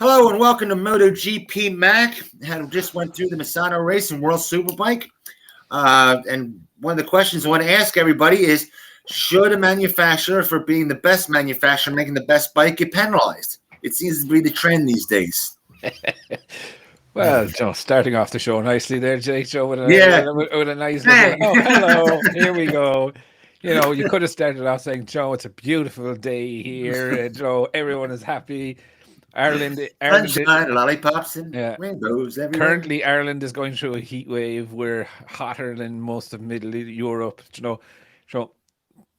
Hello and welcome to MotoGP Mac. Just went through the Misano race and World Superbike. And one of the questions I want to ask everybody is, should a manufacturer, for being the best manufacturer, making the best bike, get penalized? It seems to be the trend these days. Well, Joe, starting off the show nicely there, Jake. Joe, with a nice little, oh, hello, here we go. You know, you could have started off saying, Joe, it's a beautiful day here. Joe, everyone is happy. Ireland Sunshine, lollipops, and rainbows everywhere. Currently, Ireland is going through a heat wave. We're hotter than most of Middle Europe. You know,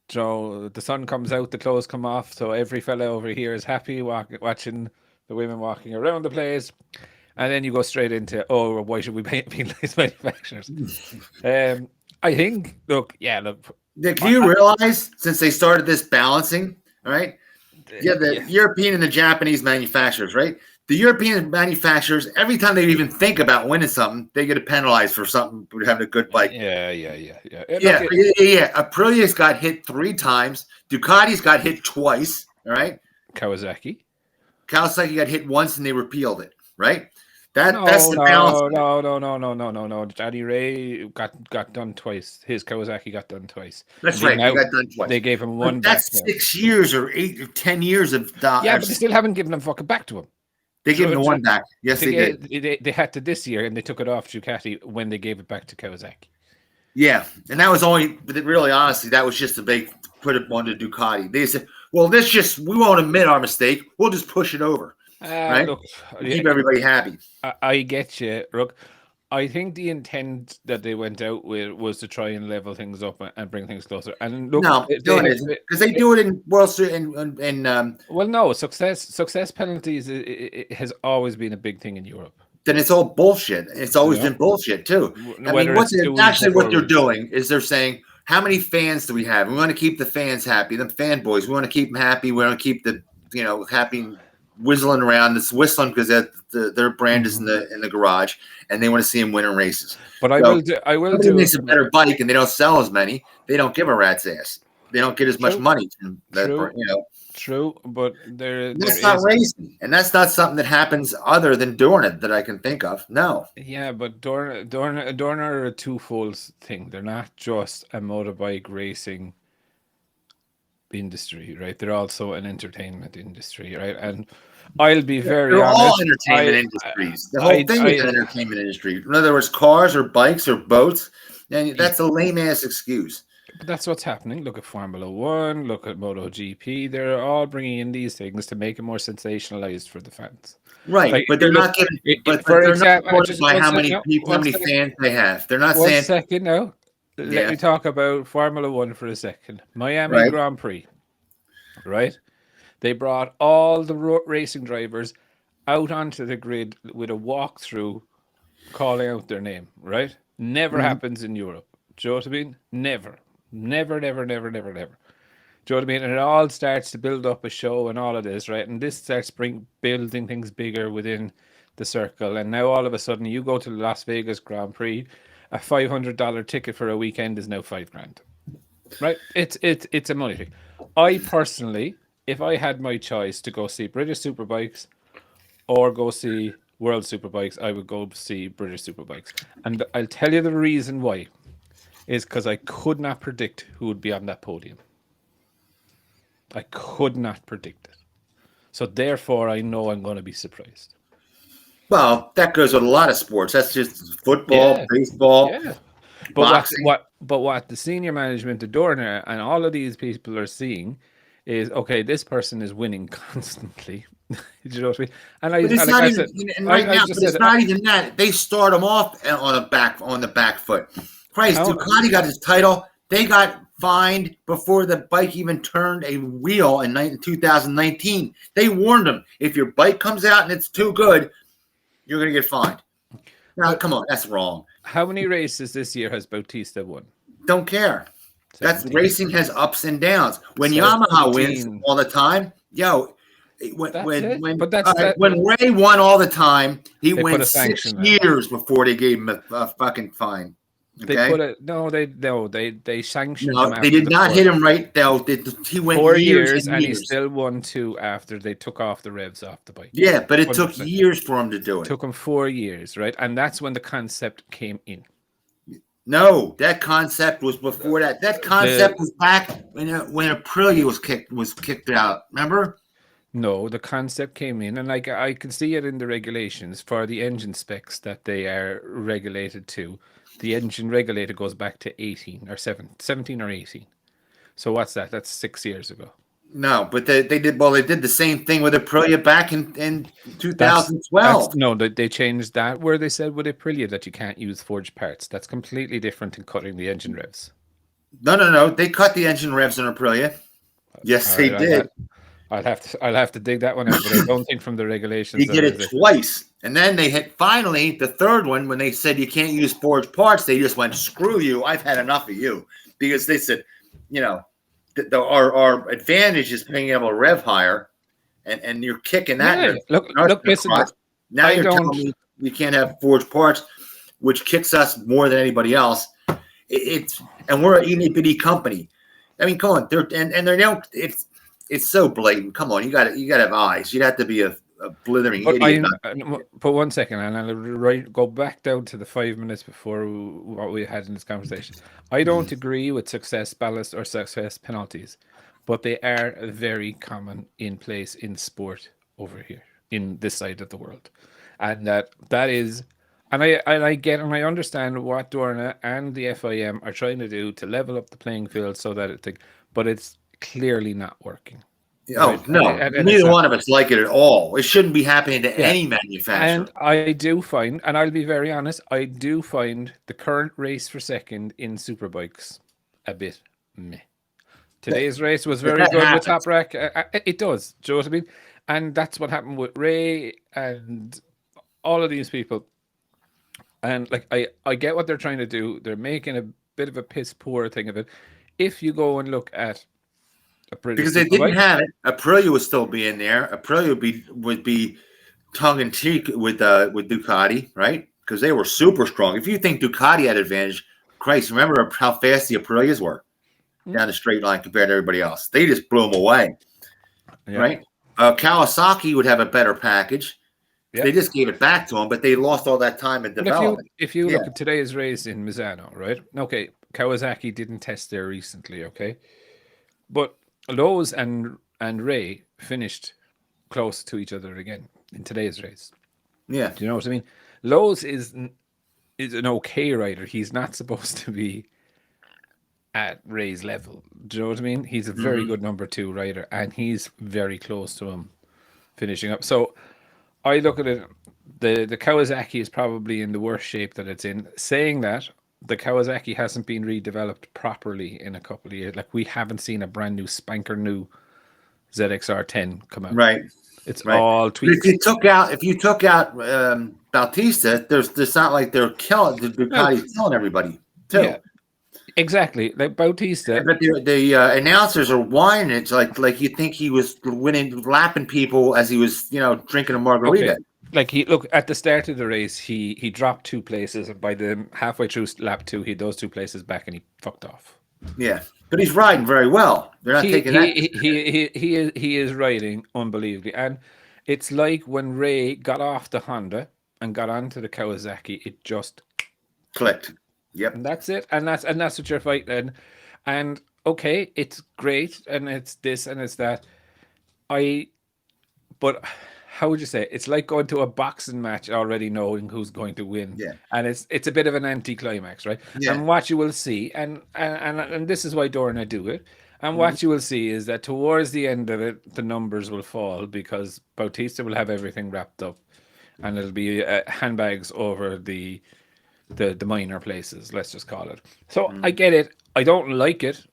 so the sun comes out, the clothes come off. So every fella over here is happy watching the women walking around the place. And then you go straight into, oh, why should we penalize manufacturers? I think, look. Can you realize, since they started this balancing, all right? European and the Japanese manufacturers, right? The European manufacturers, every time they even think about winning something, they get penalized for something for having a good bike. Yeah. Aprilia's got hit 3 times. Ducati's got hit twice. All right. Kawasaki got hit once and they repealed it. Right. That's the balance. No. Daddy Ray got done twice. His Kawasaki got done twice. That's right. He got done twice. They gave him one. That's back 6 years or 8 or 10 years of. Yeah, but they still haven't given them fucking back to him. They gave him the one back. Yes, they did. They had to this year, and they took it off Ducati when they gave it back to Kawasaki. Yeah, and that was only, really, honestly, that was just to put it on the Ducati. They said, "Well, we won't admit our mistake. We'll just push it over." Right? Look, keep everybody happy. I get you, Rook. I think the intent that they went out with was to try and level things up and bring things closer. And look, no, because they do it in World Series and well, no, success penalties it has always been a big thing in Europe. Then it's all bullshit. It's always been bullshit too. I mean, what they're doing is they're saying, how many fans do we have? We want to keep the fans happy, the fanboys. We want to keep them happy. We want to keep the happy. Whistling around, it's whistling because their brand is in the garage, and they want to see him winning races. But I will do. Makes a better bike, and they don't sell as many. They don't give a rat's ass. They don't get as much money. True, but that's not racing, and that's not something that happens other than Dorna that I can think of. No. Yeah, but Dorna are a twofold thing. They're not just a motorbike racing industry, right? They're also an entertainment industry, right? And I'll be very honest. All entertainment industries. The whole thing is an entertainment industry. In other words, cars or bikes or boats. And that's a lame ass excuse. But that's what's happening. Look at Formula One. Look at MotoGP. They're all bringing in these things to make it more sensationalized for the fans. Right, like, but they're not giving. But they're not by how many people, how many fans they have. They're not saying. 1 second now. Let me talk about Formula One for a second. Miami Grand Prix, right? They brought all the racing drivers out onto the grid with a walkthrough calling out their name, right? Never happens in Europe. Do you know what I mean? Never. Do you know what I mean? And it all starts to build up a show and all of this, right? And this starts building things bigger within the circle. And now all of a sudden you go to the Las Vegas Grand Prix, a $500 ticket for a weekend is now $5,000, right? It's a money thing. I personally, if I had my choice to go see British Superbikes or go see World Superbikes, I would go see British Superbikes. And I'll tell you the reason why is because I could not predict who would be on that podium. I could not predict it. So therefore, I know I'm going to be surprised. Well, that goes with a lot of sports. That's just football, baseball, boxing. But what the senior management of Dorna and all of these people are seeing is, okay, this person is winning constantly. Do you know what I mean? And it's not even that. They start them off on the back foot. Christ, Ducati got his title. They got fined before the bike even turned a wheel in 2019. They warned them, if your bike comes out and it's too good, you're going to get fined. Now, come on, that's wrong. How many races this year has Bautista won? Don't care. 17. Racing has ups and downs. When Yamaha wins all the time, when Ray won all the time, he went 6 years before they gave him a fucking fine. They put it. They sanctioned him. No, they did not hit him right. He went 4 years and he still won 2 after they took off the revs off the bike. Yeah, but it took years for him to do it. Took him 4 years, right? And that's when the concept came in. No, that concept was before that. That concept was back when Aprilia was kicked out. Remember? No, the concept came in, and I can see it in the regulations for the engine specs that they are regulated to. The engine regulator goes back to 17 or 18. So what's that? That's 6 years ago. No, but they did the same thing with Aprilia back in 2012. They changed that where they said with Aprilia that you can't use forged parts. That's completely different than cutting the engine revs. No. They cut the engine revs in Aprilia. Yes, they did. I'll have to dig that one out, but I don't think from the regulations. They did it twice. And then they hit finally the third one when they said you can't use forged parts. They just went, screw you. I've had enough of you. Because they said, our advantage is being able to rev higher, and you're kicking that. Yeah. Look, listen. Now you're telling me you can't have forged parts, which kicks us more than anybody else. And we're an itty bitty company. I mean, come on, it's so blatant. Come on, you got to have eyes. You'd have to be a blithering idiot. But 1 second, and I'll go back down to the 5 minutes before what we had in this conversation. I don't agree with success ballast or success penalties, but they are very common in place in sport over here in this side of the world, and that is. And I get and I understand what Dorna and the FIM are trying to do to level up the playing field so that but it's clearly not working. Oh, right? No. And neither one of us like it at all. It shouldn't be happening to any manufacturer. And I do find, and I'll be very honest, I do find the current race for second in Superbikes a bit meh. Today's race was very good with Top Rack. It does. Do you know what I mean? And that's what happened with Ray and all of these people. And I get what they're trying to do. They're making a bit of a piss poor thing of it. If you go and look at because they didn't have it, Aprilia would still be in there. Aprilia would be tongue in cheek with Ducati, right? Because they were super strong. If you think Ducati had advantage, Christ, remember how fast the Aprilias were down the straight line compared to everybody else. They just blew them away, right? Kawasaki would have a better package. Yep. They just gave it back to them, but they lost all that time in development. If you look at today's race in Misano, right? Okay, Kawasaki didn't test there recently, okay? But Lowe's and Ray finished close to each other again in today's race. Yeah. Do you know what I mean? Lowe's is an okay rider. He's not supposed to be at Ray's level. Do you know what I mean? He's a very good number 2 rider, and he's very close to him finishing up. So I look at it, the Kawasaki is probably in the worst shape that it's in. Saying that, the Kawasaki hasn't been redeveloped properly in a couple of years. Like, we haven't seen a brand new spanker new ZXR10 come out. Right. It's all tweaks. If you took out Bautista, there's not like they're killing Ducati's killing everybody too. Yeah, exactly. Like Bautista. But the announcers are whining. It's like you think he was lapping people as he was, drinking a margarita. Okay. Like look at the start of the race, he dropped 2 places, and by the halfway through lap 2, he had those 2 places back, and he fucked off. Yeah, but he's riding very well. They're not taking that. He is riding unbelievably, and it's like when Ray got off the Honda and got onto the Kawasaki, it just clicked. Yep, and that's it, and that's what you're fighting. And okay, it's great, and it's this and it's that. But how would you say? It's like going to a boxing match already knowing who's going to win. Yeah. And it's a bit of an anticlimax, right? Yeah. And what you will see, and this is why Dorna do it, and what you will see is that towards the end of it, the numbers will fall because Bautista will have everything wrapped up, and it'll be handbags over the minor places, let's just call it. So I get it. I don't like it.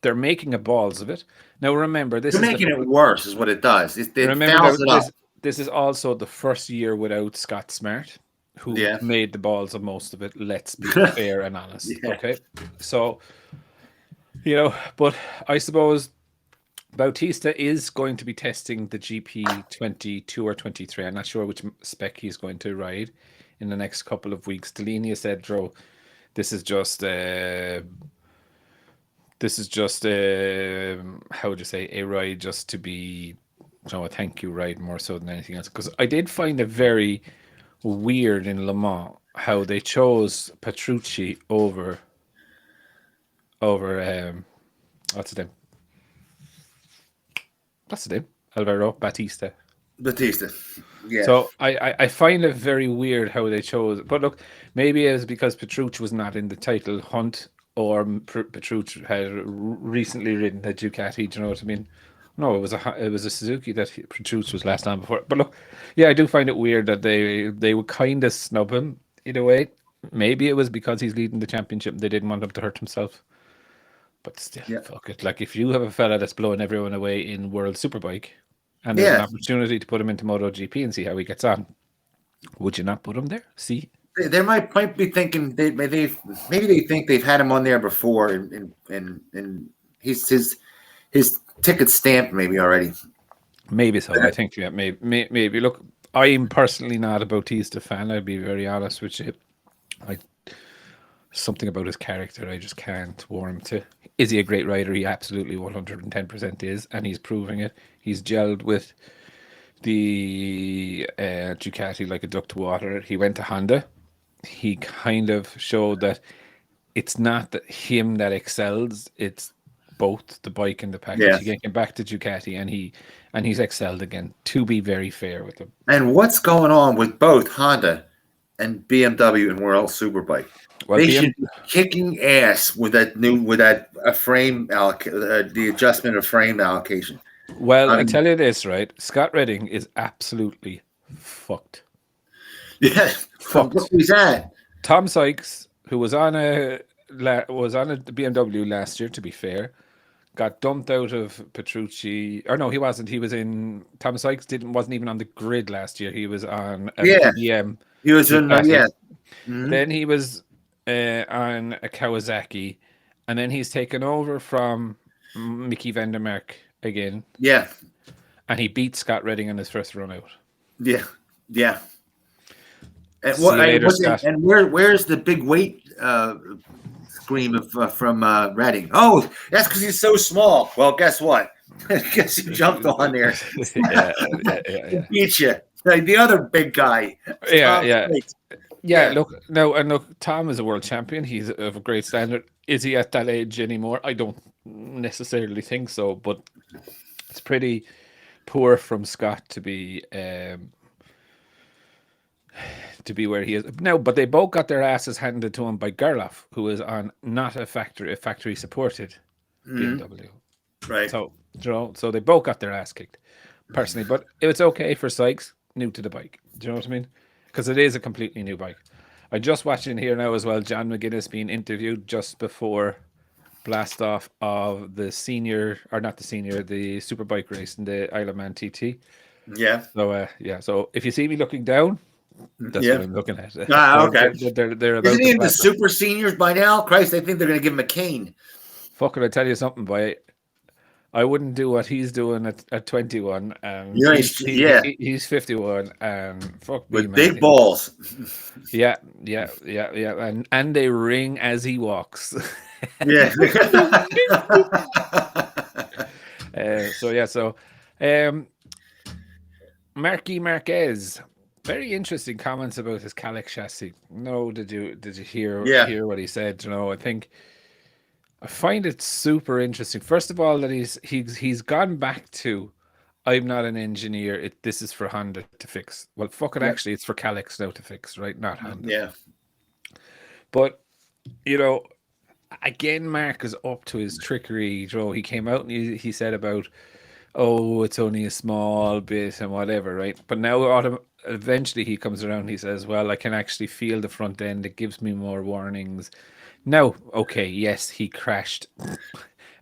They're making a balls of it. Now remember, they're making it worse, is what it does. This is also the first year without Scott Smart, who made the balls of most of it. Let's be fair and honest. Yeah. Okay. So, but I suppose Bautista is going to be testing the GP 22 or 23. I'm not sure which spec he's going to ride in the next couple of weeks. Delaney said, This is just how would you say, a ride just to be, a thank you ride more so than anything else. Because I did find it very weird in Le Mans how they chose Petrucci over what's his name? What's his name? Alvaro Batista. Yeah. So I find it very weird how they chose. But look, maybe it was because Petrucci was not in the title hunt, or Petrucci had recently ridden the Ducati. Do you know what I mean? No, it was a Suzuki that Petrucci was last on before. But look, yeah, I do find it weird that they would kind of snub him in a way. Maybe it was because he's leading the championship. They didn't want him to hurt himself. But still, fuck it. Like, if you have a fella that's blowing everyone away in World Superbike, and there's an opportunity to put him into MotoGP and see how he gets on, would you not put him there? See, they might be thinking maybe they think they've had him on there before, and his ticket stamped maybe already. Maybe so. I think maybe. Look, I'm personally not a Bautista fan. I'd be very honest with you. Something about his character I just can't warm to. Is he a great rider? He absolutely 110% is, and he's proving it. He's gelled with the Ducati like a duck to water. He went to Honda. He kind of showed that it's not him that excels, it's both the bike and the package. He came back to Ducati and he's excelled again, to be very fair with him. And what's going on with both Honda and BMW and World Superbike? Well, they should be kicking ass with that frame the adjustment of frame allocation. Well, I tell you this, right? Scott Redding is absolutely fucked. Yeah, fucked. Look who's that? Tom Sykes, who was on a BMW last year, to be fair, got dumped out of Petrucci. Or no, he wasn't. He was in. Tom Sykes wasn't even on the grid last year. He was on a PBM. He was in. Mm-hmm. Then he was on a Kawasaki, and then he's taken over from Mickey Vandermark again. Yeah. And he beat Scott Redding on his first run out. Yeah. And where's the big weight scream from Redding? Oh, that's because he's so small. Well, guess what? Guess he jumped on there. yeah. Beat you. Like the other big guy. Yeah, look, Tom is a world champion. He's of a great standard. Is he at that age anymore? I don't necessarily think so, but it's pretty poor from Scott to be where he is now. But they both got their asses handed to him by Gerloff, who is on not a factory supported BMW. Right. So they both got their ass kicked, personally. But it's okay for Sykes, new to the bike. Do you know what I mean? Because it is a completely new bike. I just watching here now as well, John McGuinness being interviewed just before blast off of the Superbike race in the Isle of Man TT. Yeah. So if you see me looking down, that's what I'm looking at. Okay. They're about Isn't he in the super seniors by now? Christ, I think they're going to give him a cane. Fuck it, I tell you something, boy. I wouldn't do what he's doing at 21. He's 51, and fuck me, with big balls. Yeah, and they ring as he walks. Yeah. Marky Marquez, very interesting comments about his Calic chassis. No, did you hear what he said? You know, I find it super interesting. First of all, that he's gone back to, I'm not an engineer. This is for Honda to fix. Well, fuck it. Actually, it's for Calix now to fix, right? Not Honda. Yeah. But again, Mark is up to his trickery. He came out and he said about, it's only a small bit and whatever, right? But now eventually he comes around. He says, well, I can actually feel the front end. It gives me more warnings. Now, okay, yes, he crashed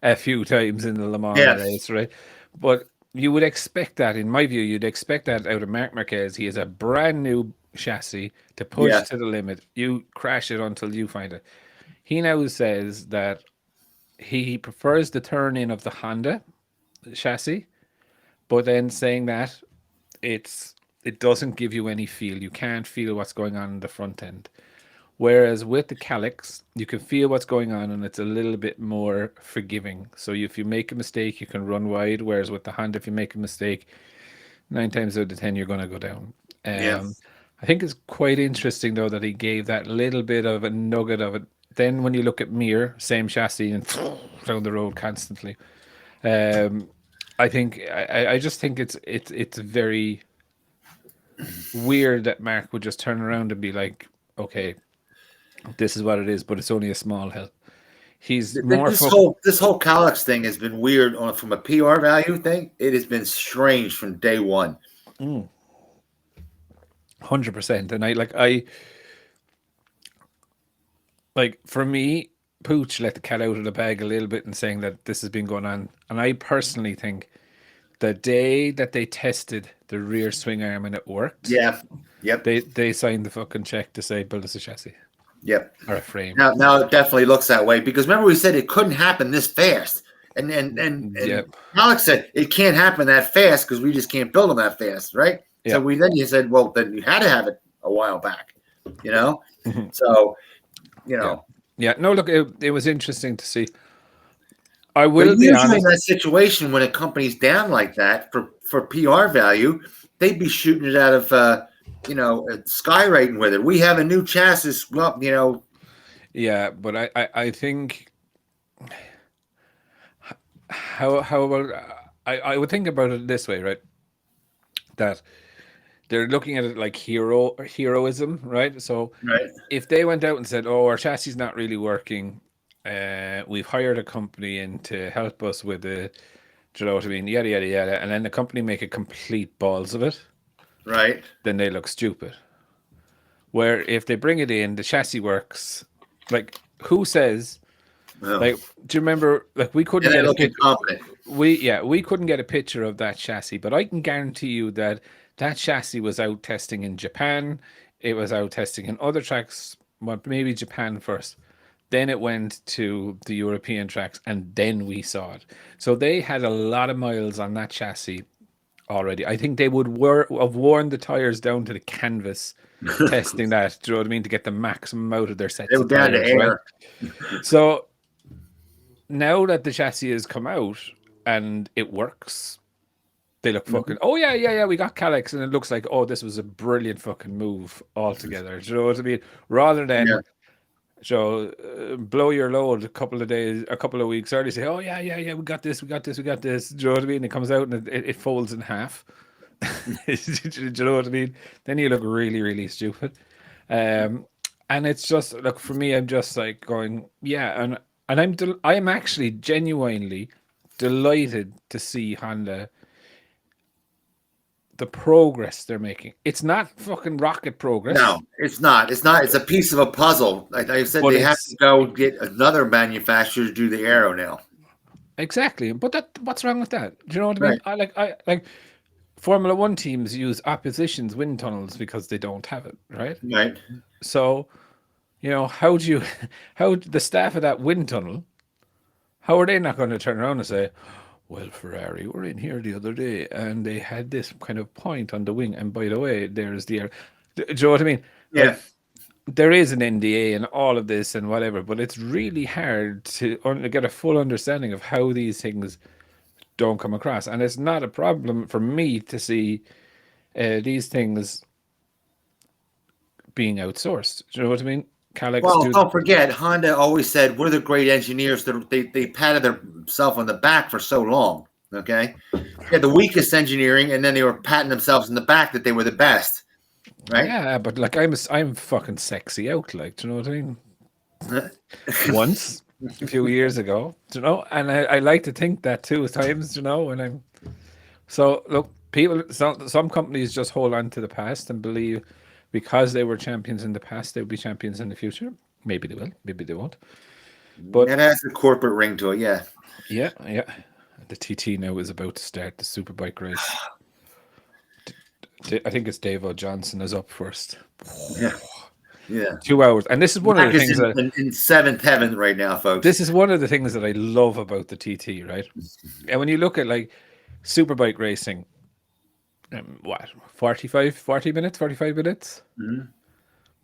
a few times in the Le Mans race, right? But you would expect that, in my view, you'd expect that out of Marc Marquez. He has a brand new chassis to push to the limit. You crash it until you find it. He now says that he prefers the turn-in of the Honda chassis, but then saying that it doesn't give you any feel. You can't feel what's going on in the front end. Whereas with the Calyx, you can feel what's going on and it's a little bit more forgiving. So if you make a mistake, you can run wide. Whereas with the Honda, if you make a mistake, 9 times out of 10, you're going to go down. I think it's quite interesting, though, that he gave that little bit of a nugget of it. Then when you look at Mir, same chassis and down the road constantly. I just think it's very weird that Mark would just turn around and be like, okay, this is what it is, but it's only a small hill. He's more this whole Calyx thing has been weird from a PR value thing. It has been strange from day one. 100%. And for me, Pooch let the cat out of the bag a little bit in saying that this has been going on. And I personally think the day that they tested the rear swing arm and it worked, they signed the fucking check to say build us a chassis. Yep. Or a frame. Now it definitely looks that way, because remember we said it couldn't happen this fast. And Alex said it can't happen that fast because we just can't build them that fast, right? Yep. So you said, well, then you had to have it a while back, you know? So, you know. Yeah. No, look, it was interesting to see. I will be honest. In that situation, when a company's down like that for PR value, they'd be shooting it out of skywriting with it. We have a new chassis, well, you know. Yeah, but I think how about I would think about it this way, right? That they're looking at it like heroism, right? So if they went out and said, "Oh, our chassis is not really working, we've hired a company in to help us with it," do you know what I mean? Yada yada yada, and then the company make a complete balls of it. Right. Then they look stupid. Where if they bring it in, the chassis works. Like, who says? Well, like, do you remember? Like, we couldn't get a picture. We couldn't get a picture of that chassis, but I can guarantee you that chassis was out testing in Japan. It was out testing in other tracks, but maybe Japan first. Then it went to the European tracks, and then we saw it. So they had a lot of miles on that chassis already. I think they would have worn the tires down to the canvas testing that, do you know what I mean, to get the maximum out of their sets. They were down to air. Right? So now that the chassis has come out and it works, they look fucking, oh yeah, we got Calyx, and it looks like, oh, this was a brilliant fucking move altogether. Do you know what I mean? Rather than blow your load a couple of weeks early, say, oh yeah, we got this. Do you know what I mean? It comes out and it folds in half. Do you know what I mean? Then you look really, really stupid. And it's just, look, for me, I'm just like going, yeah, and I'm actually genuinely delighted to see Honda, the progress they're making. It's not fucking rocket progress. No, it's not. It's a piece of a puzzle. Like I said, they have to go get another manufacturer to do the aero now. Exactly. But what's wrong with that? Do you know what I mean? I like Formula One teams use opposition's wind tunnels because they don't have it, right? Right. So, you know, how the staff of that wind tunnel, how are they not going to turn around and say, well, Ferrari were in here the other day and they had this kind of point on the wing, and by the way, there's the air. Do you know what I mean? Yeah. Like, there is an NDA and all of this and whatever, but it's really hard to get a full understanding of how these things don't come across. And it's not a problem for me to see these things being outsourced. Do you know what I mean? Calyx, well, don't forget, Honda always said we're the great engineers. They patted themselves on the back for so long. Okay, they had the weakest engineering, and then they were patting themselves in the back that they were the best. Right? Yeah, but like I'm fucking sexy out. Like, do you know what I mean? Once a few years ago, do you know, and I like to think that too at times, you know. And I'm so look, some companies just hold on to the past and believe, because they were champions in the past, they'll be champions in the future. Maybe they will, maybe they won't. But it has a corporate ring to it, yeah. Yeah. The TT now is about to start the Superbike race. I think it's Dave Johnson is up first. Yeah. 2 hours. And this is one of the things in seventh heaven right now, folks. This is one of the things that I love about the TT, right? And when you look at like Superbike racing, 45 minutes? Mm-hmm.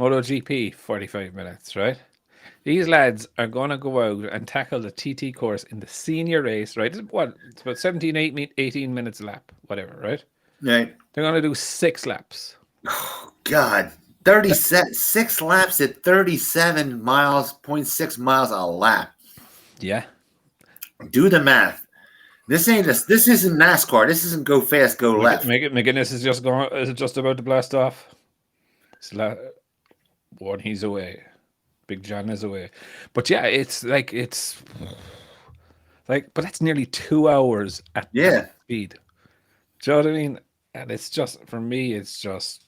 MotoGP 45 minutes, right? These lads are going to go out and tackle the TT course in the senior race, right? It's about 17, 18 minutes a lap, whatever, right? Right. They're going to do 6 laps. Oh, God. 6 laps at 37 miles, 0.6 miles a lap. Yeah. Do the math. This isn't NASCAR. This isn't go fast, go left. McGuinness is just about to blast off. One, he's away. Big John is away. But yeah, but that's nearly 2 hours at that speed. Do you know what I mean? And it's just, for me, it's just.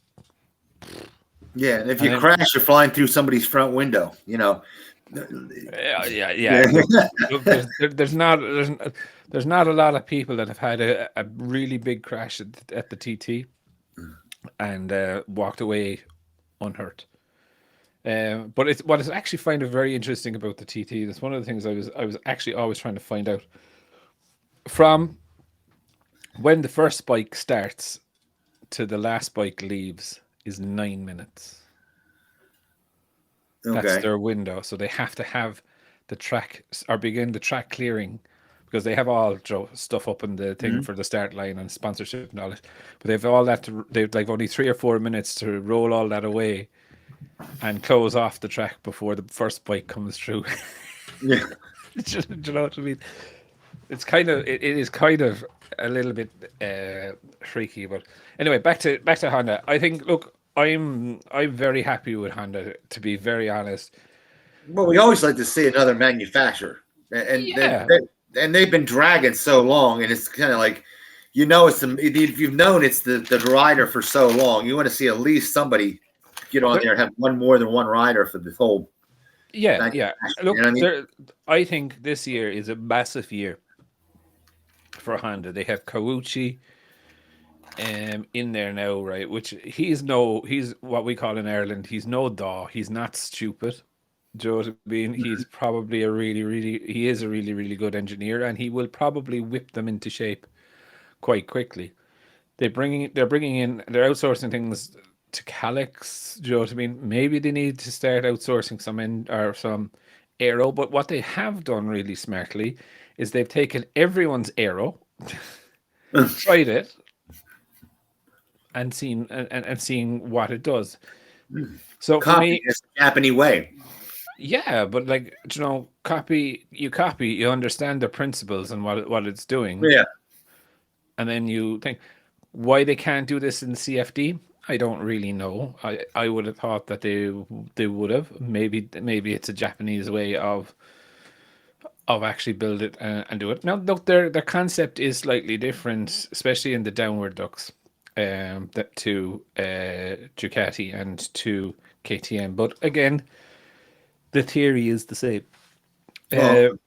Yeah, and if you crash, you're flying through somebody's front window, you know. Yeah. Look, there's not a lot of people that have had a really big crash at the TT and walked away unhurt. But what I actually find very interesting about the TT, that's one of the things I was actually always trying to find out. From when the first bike starts to the last bike leaves is 9 minutes. Okay. That's their window. So they have to have the track or begin the track clearing because they have all stuff up in the thing for the start line and sponsorship and all that. But they've all that they've like only 3 or 4 minutes to roll all that away and close off the track before the first bike comes through. Yeah. Do you know what I mean? It is kind of a little bit freaky, but anyway, back to Honda. I think, look, I'm very happy with Honda, to be very honest. Well, we always like to see another manufacturer, and they've been dragging so long, and it's kind of like, if you've known it's the rider for so long, you want to see at least somebody get on there and have more than one rider for this whole. Yeah. Look, I think this year is a massive year for Honda. They have Kawuchi in there now, right? Which he's what we call in Ireland, he's no daw. He's not stupid. Do you know what I mean? He's probably he is a really, really good engineer, and he will probably whip them into shape quite quickly. They're outsourcing things to Calix. Do you know what I mean? Maybe they need to start outsourcing some aero, but what they have done really smartly is they've taken everyone's aero, tried it, and seen what it does. So for me, it's the Japanese way. Yeah, but you understand the principles and what it's doing. Yeah. And then you think why they can't do this in CFD. I don't really know. I would have thought that they would have. Maybe it's a Japanese way of actually build it and do it. Now, look, their concept is slightly different, especially in the downward ducts, to Ducati and to KTM. But again, the theory is the same. Well,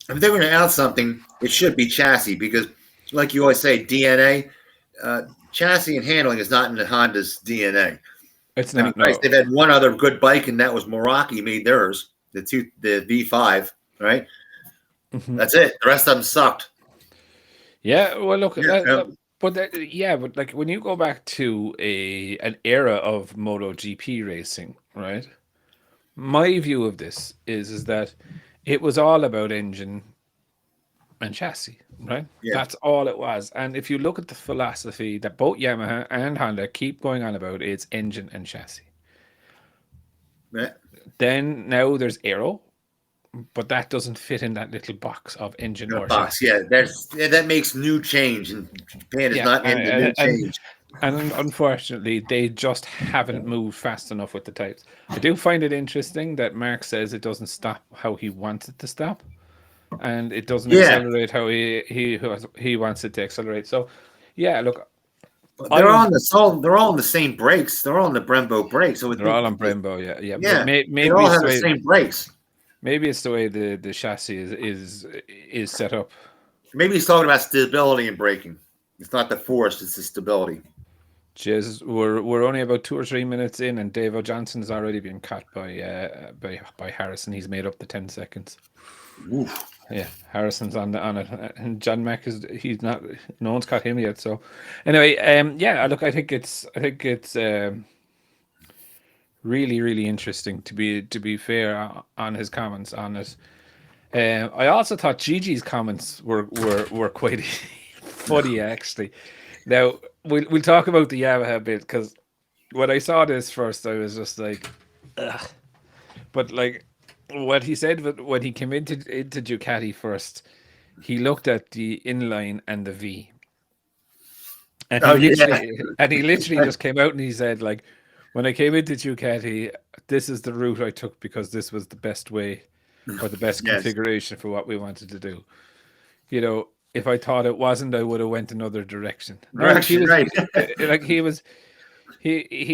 if they're going to add something, it should be chassis because, like you always say, DNA, chassis and handling is not in the Honda's DNA. It's not. They've had one other good bike, and that was Meraki made theirs, the V5, right? Mm-hmm. That's it. The rest of them sucked. Yeah. Well, look. But like when you go back to an era of MotoGP racing, right? My view of this is that it was all about engine and chassis, right? Yeah. That's all it was. And if you look at the philosophy that both Yamaha and Honda keep going on about, it's engine and chassis. Yeah. Then now there's aero, but that doesn't fit in that little box of engine or box. chassis. Yeah, that makes new change, and Japan is not in the new change. And unfortunately, they just haven't moved fast enough with the types. I do find it interesting that Mark says it doesn't stop how he wants it to stop, and it doesn't accelerate how he wants it to accelerate. So, yeah, look, they're all on the same brakes. They're all on the Brembo brakes. So they're all on Brembo. Yeah. Maybe they all have the same brakes. Maybe it's the way the chassis is set up. Maybe he's talking about stability and braking. It's not the force; it's the stability. Jesus, we're only about 2 or 3 minutes in, and Dave Johnson's already been caught by Harrison. He's made up the 10 seconds. Oof. Yeah, Harrison's on it, and John Mack he's not. No one's caught him yet. So, anyway, look, I think it's Really, really interesting. To be fair on his comments on it. I also thought Gigi's comments were quite funny actually. Now we'll talk about the Yamaha bit because when I saw this first, I was just like, ugh. But like what he said when he came into Ducati first, he looked at the inline and the V, and he literally just came out and he said like, when I came into Ducati, this is the route I took because this was the best way or the best configuration for what we wanted to do. You know, if I thought it wasn't, I would have went another direction. Right? He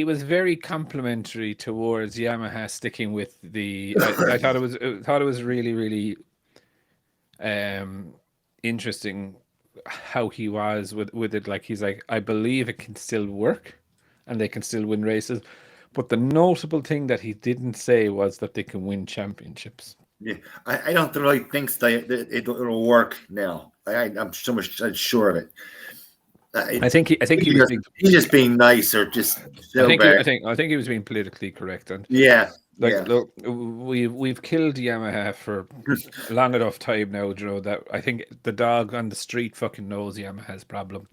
was very complimentary towards Yamaha sticking with the. I thought it was really, really interesting how he was with it. Like he's like, I believe it can still work, and they can still win races. But the notable thing that he didn't say was that they can win championships. Yeah, I don't really think it'll work now. I'm so much sure of it. I think he's just being nice or just so bad. I think he was being politically correct, and look, we've killed Yamaha for a long enough time now, you know, that I think the dog on the street fucking knows Yamaha's problem.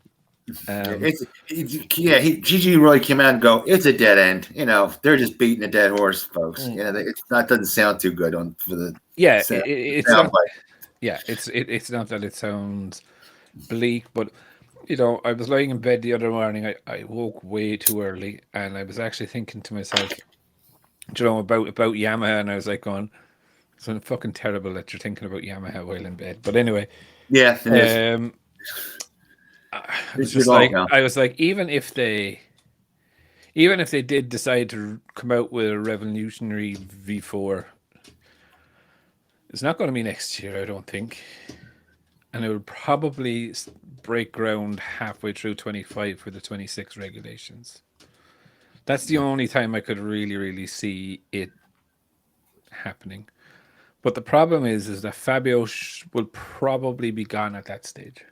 Gigi really came out and go, it's a dead end. You know, they're just beating a dead horse, folks. You know, that doesn't sound too good for the it's not. Yeah, it's not that it sounds bleak, but you know, I was lying in bed the other morning. I woke way too early, and I was actually thinking to myself, you know, about Yamaha, and I was like, going, it's fucking terrible that you're thinking about Yamaha while in bed. But anyway, yeah, it is. I was like, even if they did decide to come out with a revolutionary V4, it's not going to be next year, I don't think, and it will probably break ground halfway through 25 for the 26 regulations. That's the only time I could really, really see it happening. But the problem is that Fabio will probably be gone at that stage.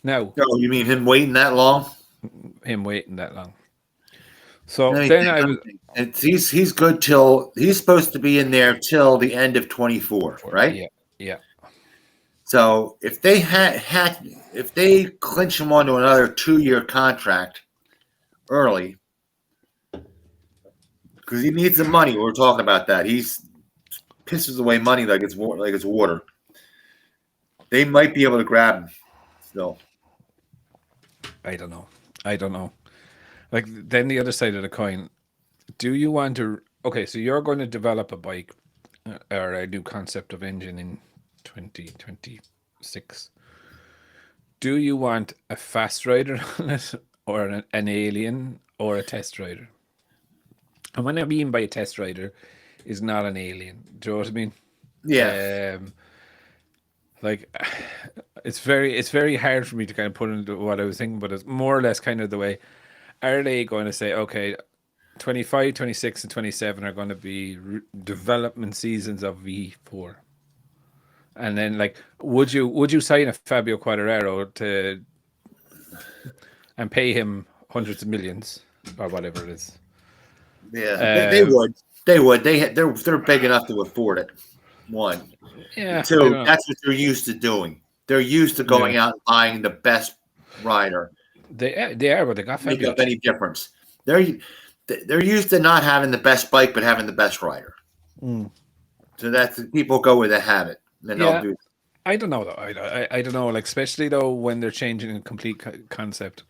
Now, you mean him waiting that long? So he's good till he's supposed to be in there till the end of 24, right? Yeah. So if they if they clinch him onto another 2-year contract early, because he needs the money, we're talking about that. He's pisses away money like it's water. They might be able to grab him still. I don't know. Like, then the other side of the coin, do you want to... Okay, so you're going to develop a bike or a new concept of engine in 2026. Do you want a fast rider on it, or an alien, or a test rider? And what I mean by a test rider is not an alien. Do you know what I mean? Yeah. Like, it's very hard for me to kind of put into what I was thinking, but it's more or less kind of the way. Are they going to say, okay, 25, 26, and 27 are going to be development seasons of V4? And then, like, would you sign a Fabio Quartararo and pay him hundreds of millions or whatever it is? Yeah, they would. They would. They're big enough to afford it. One. Yeah. Two, that's what they're used to doing. They're used to going out and buying the best rider. They are, but they got make up any difference. They're used to not having the best bike, but having the best rider. So that's people go where they have it. Then they'll do. I don't know though. I don't know. Like, especially though when they're changing a complete concept,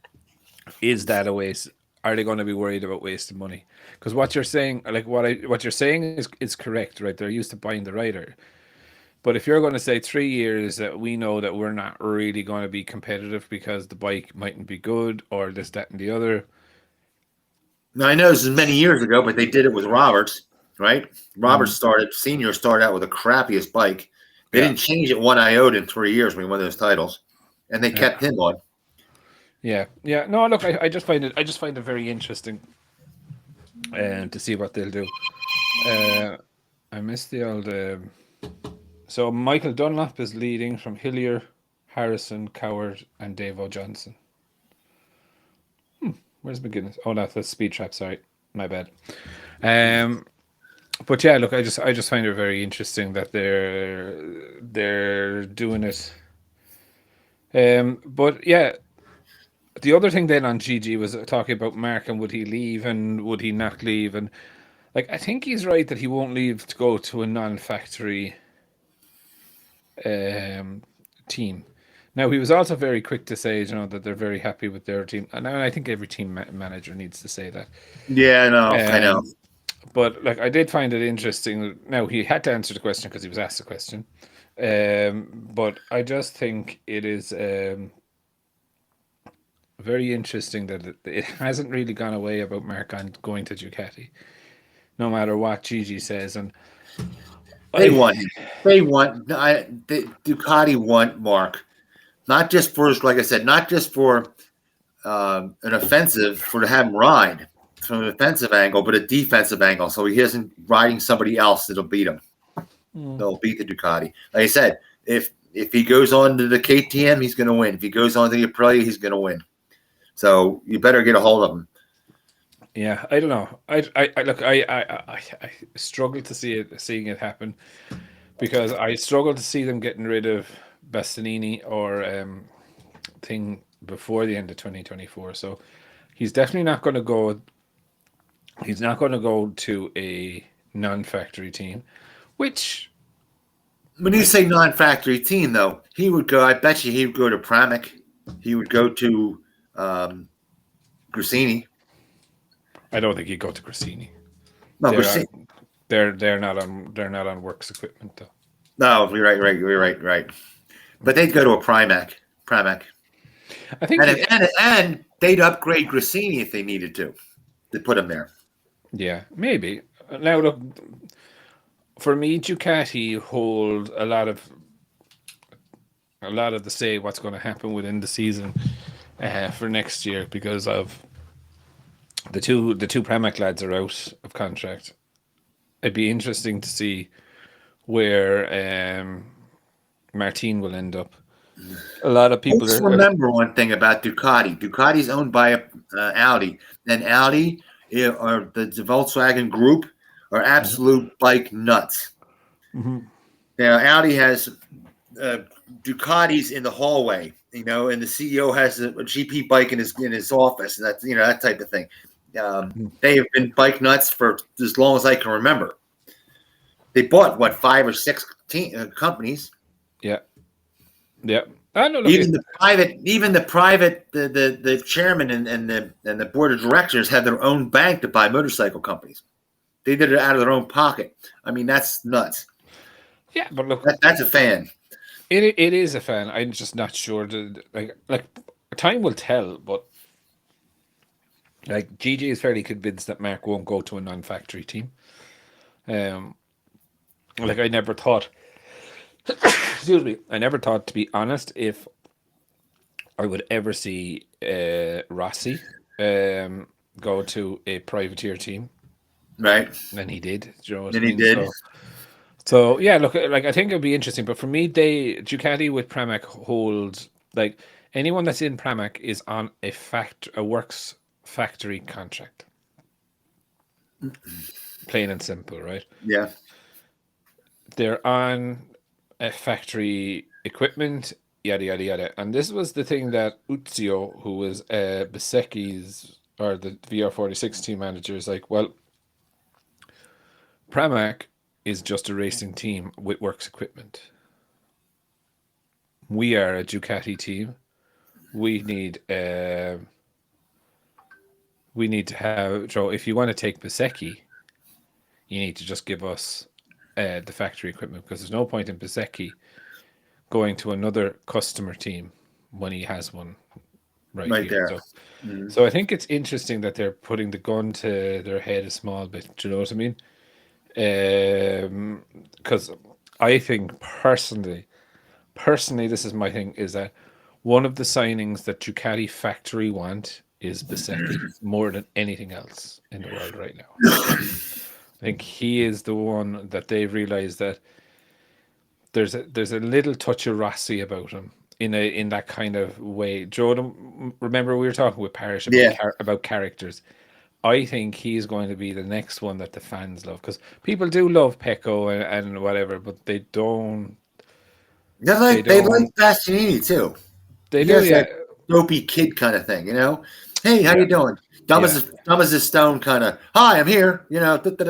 is that a waste? Are they going to be worried about wasting money? Because what you're saying, like what you're saying is correct, right? They're used to buying the rider. But if you're going to say 3 years that we know that we're not really going to be competitive because the bike mightn't be good or this, that, and the other. Now, I know this is many years ago, but they did it with Roberts, right? Roberts senior started out with the crappiest bike. They didn't change it one iota in 3 years when he won those titles, and they kept him on. Yeah. No, look, I just find it very interesting to see what they'll do. I missed the old... So Michael Dunlop is leading from Hillier, Harrison, Coward, and Dave O'Johnson. Where's McGuinness? Oh, that's Speed Trap, sorry. My bad. But yeah, look, I just find it very interesting that they're doing it. But yeah, the other thing then on GG was talking about Mark and would he leave and would he not leave, and like I think he's right that he won't leave to go to a non-factory team. Now he was also very quick to say, that they're very happy with their team, and I think every team manager needs to say that. Yeah, I know. But like I did find it interesting. Now he had to answer the question because he was asked the question. But I just think it is very interesting that it hasn't really gone away about Mark going to Ducati, no matter what Gigi says. And Ducati want Mark, not just for, like I said, not just for an offensive, for to have him ride from an offensive angle, but a defensive angle, so he isn't riding somebody else that'll beat him. They'll beat the Ducati. Like I said, if he goes on to the KTM, he's going to win. If he goes on to the Aprilia, he's going to win. So you better get a hold of him. Yeah, I don't know. I struggle to seeing it happen, because I struggle to see them getting rid of Bastianini or thing before the end of 2024. So he's definitely not going to go. He's not going to go to a non-factory team, which. When you say non-factory team, though, he would go. I bet you he would go to Pramac. He would go to Grassini. I don't think he'd go to Grassini. No, they're not on works equipment though. No, you're right. But they'd go to a Pramac. I think, and they'd upgrade Grassini if they needed to put him there. Yeah, maybe. Now look, for me, Ducati hold a lot of the say what's going to happen within the season for next year, because of the two Pramac lads are out of contract. It'd be interesting to see where Martin will end up. A lot of people remember one thing about Ducati. Ducati's owned by Audi, and Audi or the Volkswagen Group are absolute bike nuts. Mm-hmm. Now Audi has Ducatis in the hallway, and the CEO has a GP bike in his office, and that's that type of thing. They have been bike nuts for as long as I can remember. They bought 5 or 6 companies. Yeah. Even the private, the chairman and the board of directors have their own bank to buy motorcycle companies. They did it out of their own pocket. I mean, that's nuts. Yeah, but look, that's a fan. It is a fan. I'm just not sure. Like time will tell, but like Gigi is fairly convinced that Mark won't go to a non-factory team. Like I never thought. Excuse me. I never thought, to be honest, if I would ever see Rossi go to a privateer team. Right. And he did. Do you know what and I mean? He did. So yeah, look, like I think it'd be interesting. But for me, Ducati with Pramac holds, like, anyone that's in Pramac is on a works factory contract. Plain and simple, right? Yeah. They're on a factory equipment, yada yada yada. And this was the thing that Uzio, who was Besekki's or the VR46 team manager, is like, well, Pramac is just a racing team with works equipment. We are a Ducati team. We need to have. So if you want to take Besekki, you need to just give us the factory equipment, because there's no point in Besekki going to another customer team when he has one right here. There. So I think it's interesting that they're putting the gun to their head a small bit. Do you know what I mean? Because I think personally, this is my thing, is that one of the signings that Ducati factory want is Besekki more than anything else in the world right now. I think he is the one that they've realized that there's a little touch of Rossi about him in that kind of way. Jordan, remember we were talking with Parrish about characters. I think he's going to be the next one that the fans love, because people do love Pecco and whatever, but they don't. They like Bastianini too. They he do, has yeah. that dopey kid kind of thing, Hey, how you doing? Dumb as a stone, kind of. Hi, I'm here. Yeah. Get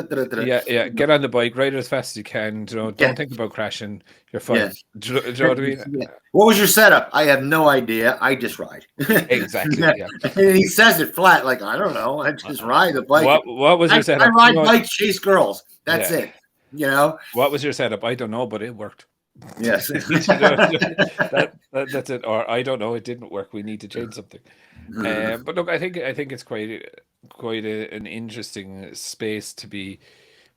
on the bike, ride as fast as you can. Don't think about crashing. You're fine. Yeah. Do you know what I mean? Yeah. What was your setup? I have no idea. I just ride. Exactly. Yeah. And he says it flat, like, I don't know. I just ride the bike. What was your setup? I ride bikes, chase girls. That's it. What was your setup? I don't know, but it worked. Yes. That's it. Or I don't know, it didn't work. We need to change something. But look, I think it's quite an interesting space to be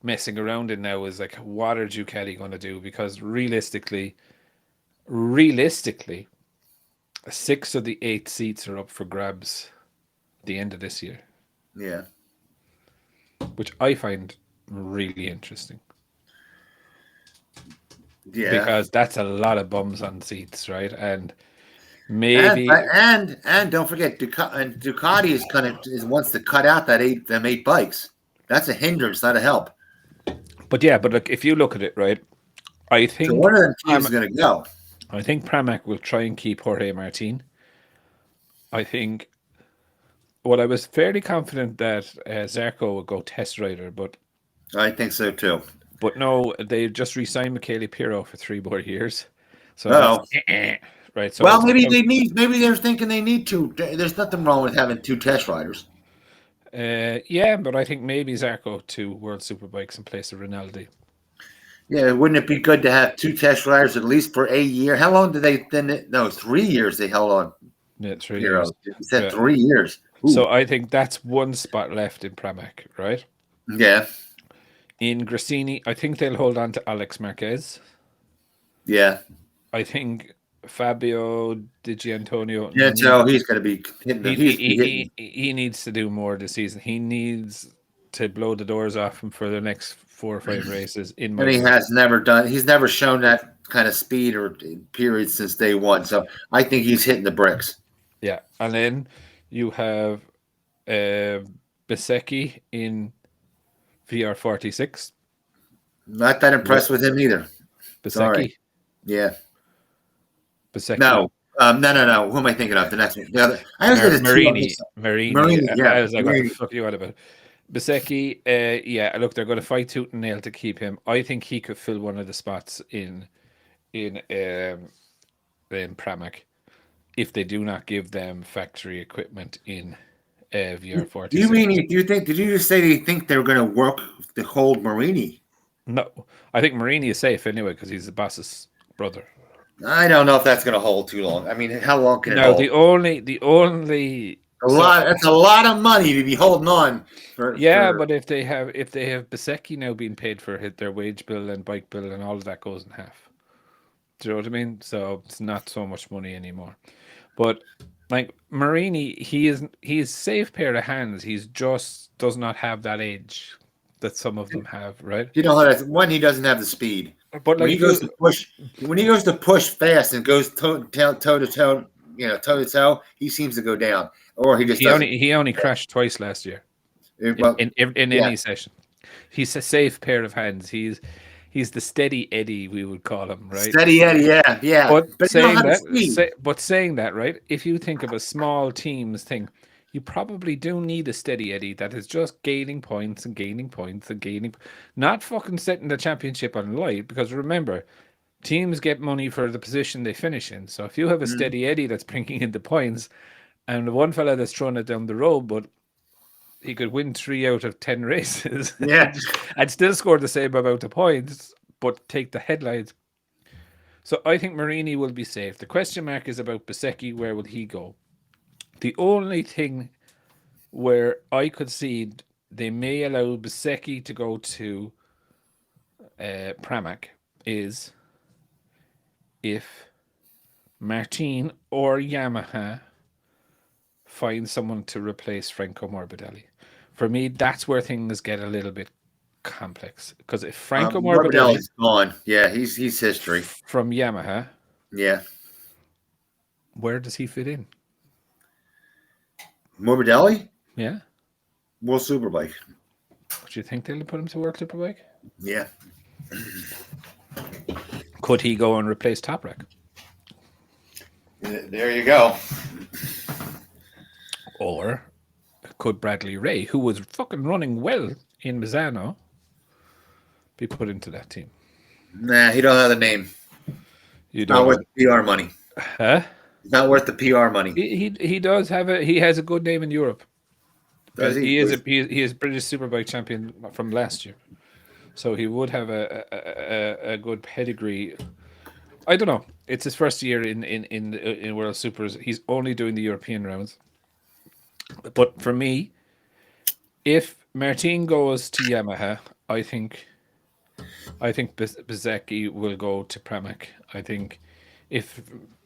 messing around in now. Is like, what are Ducati going to do? Because realistically, 6 of the 8 seats are up for grabs at the end of this year. Yeah. Which I find really interesting. Yeah. Because that's a lot of bums on seats, right? And maybe and don't forget, Ducati wants to cut out them 8 bikes. That's a hindrance, not a help. But look, if you look at it, right, I think one of them teams is going to go. I think Pramac will try and keep Jorge Martin. I think. Well, I was fairly confident that Zarco would go test rider, but I think so too. But no, they just re-signed Michele Pirro for 3 more years. So right. So well, maybe they're thinking they need to. There's nothing wrong with having 2 test riders. Yeah, but I think maybe Zarco to World Superbikes in place of Rinaldi. Yeah, wouldn't it be good to have 2 test riders at least for a year? How long did they then? No, 3 years they held on. Yeah, 3 years. You said 3 years. Ooh. So I think that's one spot left in Pramac, right? Yeah. In Grassini, I think they'll hold on to Alex Marquez. Yeah. I think Fabio Di Gianantonio. Yeah, so he's going to be hitting. He needs to do more this season. He needs to blow the doors off him for the next 4 or 5 races. And he has never done. He's never shown that kind of speed or period since day one. So I think he's hitting the bricks. Yeah, and then you have Bezzecchi in VR46. Not that impressed with him either. Bezzecchi. Yeah. Bezzecchi. No. No. Who am I thinking of? The next one. The other. I was Marini. Yeah. I was like, what the fuck are you on about? Bezzecchi. Yeah. Look, they're going to fight tooth and nail to keep him. I think he could fill one of the spots in Pramac if they do not give them factory equipment in VR46. Do you think? Did you just say they think they're going to work to hold Marini? No, I think Marini is safe anyway because he's the boss's brother. I don't know if that's going to hold too long. I mean, how long can it hold? The only that's a lot of money to be holding on. But if they have Bezzecchi now being paid for their wage bill and bike bill and all of that goes in half. Do you know what I mean? So it's not so much money anymore. But like Marini, he's safe pair of hands. He's just does not have that edge that some of them have, right? You know, one, he doesn't have the speed. But when he goes to push fast and goes toe to toe, he seems to go down, or he only crashed twice last year in any session. He's a safe pair of hands. He's the steady Eddie, we would call him, right? Steady Eddie, yeah. But saying that, right? If you think of a small teams thing, you probably do need a steady Eddie that is just gaining points and gaining points and gaining, not fucking setting the championship on light. Because remember, teams get money for the position they finish in. So if you have a steady Eddie that's bringing in the points, and the one fella that's throwing it down the road, but he could win 3 out of 10 races, and still score the same amount of points, but take the headlines. So I think Marini will be safe. The question mark is about Bezzecchi. Where will he go? The only thing where I could see they may allow Bezzecchi to go to Pramac is if Martin or Yamaha find someone to replace Franco Morbidelli. For me, that's where things get a little bit complex. Because if Franco Morbidelli's gone, he's history from Yamaha. Yeah, where does he fit in? Morbidelli? Yeah. World Superbike. Do you think they'll put him to World Superbike? Yeah. Could he go and replace Toprak? There you go. Or could Bradley Ray, who was fucking running well in Misano, be put into that team? Nah, he don't have the name. You don't. Not worth the PR money. Huh? It's not worth the PR money. He does have he has a good name in Europe. Does he? He is British Superbike champion from last year, so he would have a good pedigree. I don't know. It's his first year in World Supers. He's only doing the European rounds. But for me, if Martin goes to Yamaha, I think Bezzecchi will go to Pramac. I think if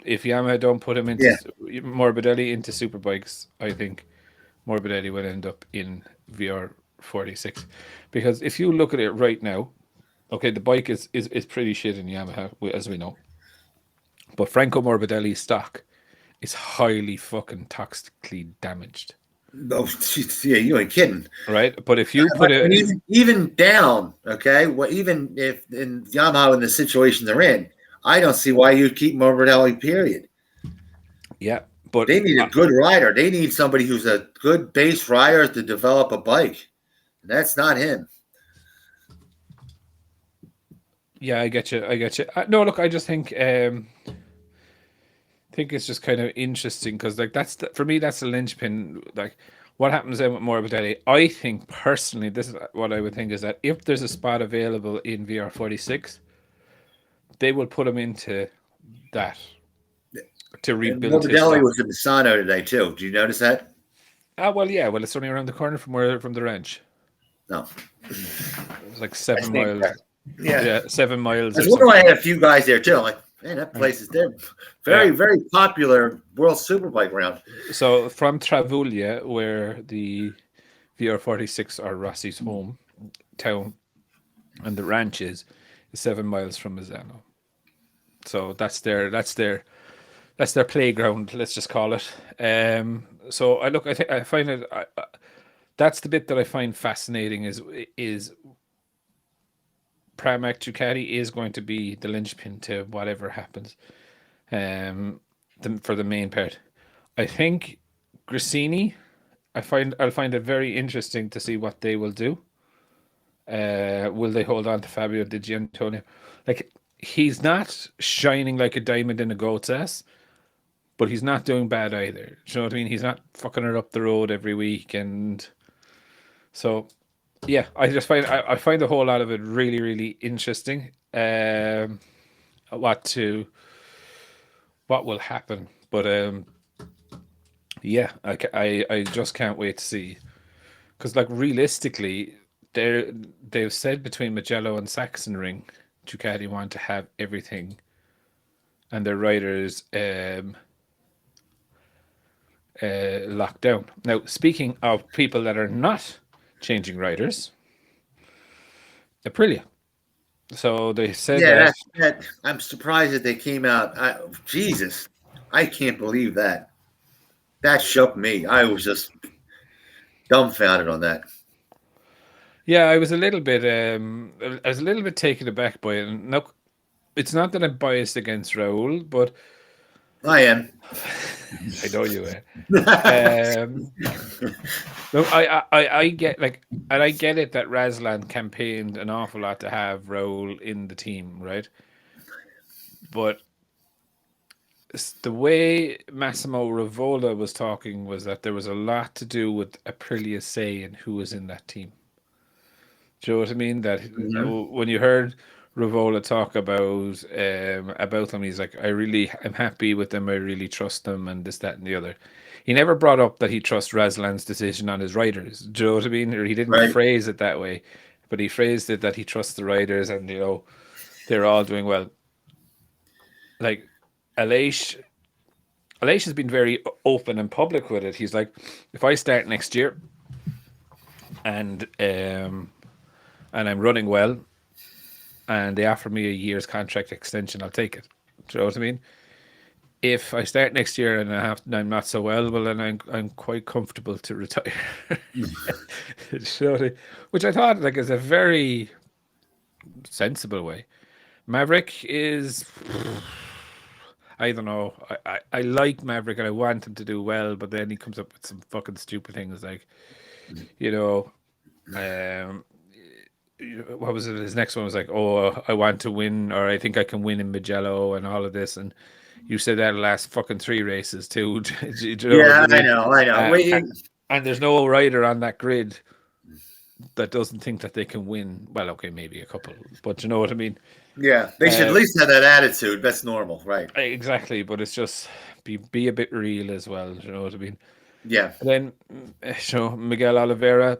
Yamaha don't put him into Morbidelli into Superbikes, I think Morbidelli will end up in VR46. Because if you look at it right now, okay, the bike is pretty shit in Yamaha, as we know. But Franco Morbidelli's stock is highly fucking toxically damaged. Oh, yeah, you ain't kidding. Right? But if you put it... Even down, okay? Well, even if in Yamaha in the situation they're in, I don't see why you keep Morbidelli, period. Yeah, but... They need a good rider. They need somebody who's a good base rider to develop a bike. That's not him. Yeah, I get you. No, look, I just think it's just kind of interesting because, like, for me, that's the linchpin. Like, what happens then with Morbidelli? I think personally, this is what I would think is that if there's a spot available in VR46, they will put him into that to rebuild. Morbidelli was in Misano today too. Did you notice that? Well, yeah. Well, it's only around the corner from the ranch. No, it was like 7 miles. Yeah, 7 miles. I wonder why I had a few guys there too. I'm like, man, that place is there. Very popular World Superbike round. So from Travuglia, where the VR46 are Rossi's hometown, and the ranch is 7 miles from Misano. So that's their playground. Let's just call it. So I find it. That's the bit that I find fascinating. Is Pramac Ducati is going to be the linchpin to whatever happens, for the main part. I think Gresini, I'll find it very interesting to see what they will do. Will they hold on to Fabio Di Giannantonio? Like, he's not shining like a diamond in a goat's ass, but he's not doing bad either. Do you know what I mean? He's not fucking it up the road every week, and so. Yeah, I just find a whole lot of it really, really interesting. What will happen, but yeah, I just can't wait to see, because like realistically, they've said between Mugello and Sachsenring, Ducati want to have everything, and their riders locked down. Now, speaking of people that are not changing riders, Aprilia. So they said that I'm surprised that they came out. Jesus, I can't believe that. That shook me. I was just dumbfounded on that. Yeah, I was a little bit taken aback by it. And no, it's not that I'm biased against Raul, but I am. I know you are. Look, I get and I get it that Razlan campaigned an awful lot to have Raul in the team, right? But the way Massimo Rivola was talking was that there was a lot to do with Aprilia's say in who was in that team. Do you know what I mean? That when you heard Rivola talk about them, he's like, I'm happy with them, I really trust them, and this, that, and the other. He never brought up that he trusts Razlan's decision on his riders. Do you know what I mean? Or he didn't phrase it that way, but he phrased it that he trusts the riders, and they're all doing well. Like Aleix has been very open and public with it. He's like, if I start next year and I'm running well, and they offer me a year's contract extension, I'll take it. Do you know what I mean? if I start next year and I'm not so well, then I'm quite comfortable to retire. Which I thought like is a very sensible way. Maverick is, I don't know. I like Maverick and I want him to do well, but then he comes up with some fucking stupid things like, what was it? His next one was like, "Oh, I want to win, or I think I can win in Mugello," and all of this. And you said that the last fucking 3 races too. I know. And there's no rider on that grid that doesn't think that they can win. Well, okay, maybe a couple, but you know what I mean. Yeah, they should at least have that attitude. That's normal, right? Exactly, but it's just be a bit real as well. You know what I mean? Yeah. And then, Miguel Oliveira.